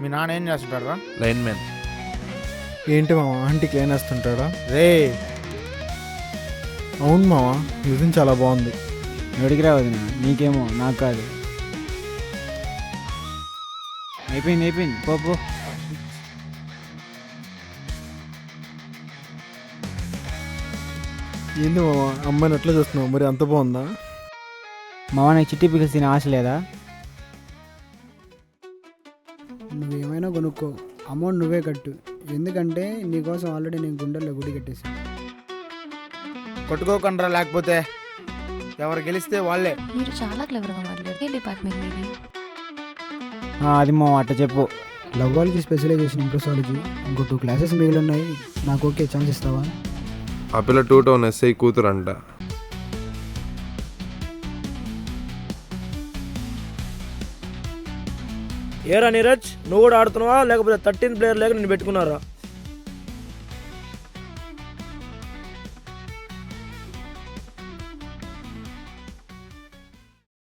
మీ నాన్న ఏం చేస్తుంటారా? Line man. ఏంటి మామ ఆంటీకి లైన్ వేస్తుంటాడా? రే అవును మామ, మ్యూజియం చాలా బాగుంది. ఎవడికి రావద్దు, నీకేమో నాకు కాదు. అయిపోయింది పో. ఏంది మామ అమ్మాయిని ఎట్లా చూస్తున్నావు? మరి అంత బాగుందా? మామ నాకు చిట్టి పిక్కలు తినే ఆశ లేదా? నువ్వేమైనా కొనుక్కో, అమౌంట్ నువ్వే కట్టు. ఎందుకంటే నీకోసం ఆల్రెడీ నేను గుండెల్లో గుడి కట్టేసాను. కొట్టుకోకండ్రా, లేకపోతే ఎవరు గెలిస్తే వాళ్ళే. మీరు చాలా క్లెవర్గా మాట్లాడారు. ఏ డిపార్ట్మెంట్ మీది? అది మామ అట్ట చెప్పు. లవ్వాలజీ స్పెషలైజేషన్ ఇంప్రెసాలజీ. ఇంకో 2 క్లాసెస్ మిగిలి ఉన్నాయి. నాకు ఓకే, ఛాన్స్ ఇస్తావా? ఆ పిల్ల 2 టౌన్ ఎస్ఐ కూతురు అంట. ఏరా నీరజ్, నువ్వు కూడా ఆడుతున్నావా లేకపోతే 13th ప్లేయర్ లేక నేను పెట్టుకున్నారా?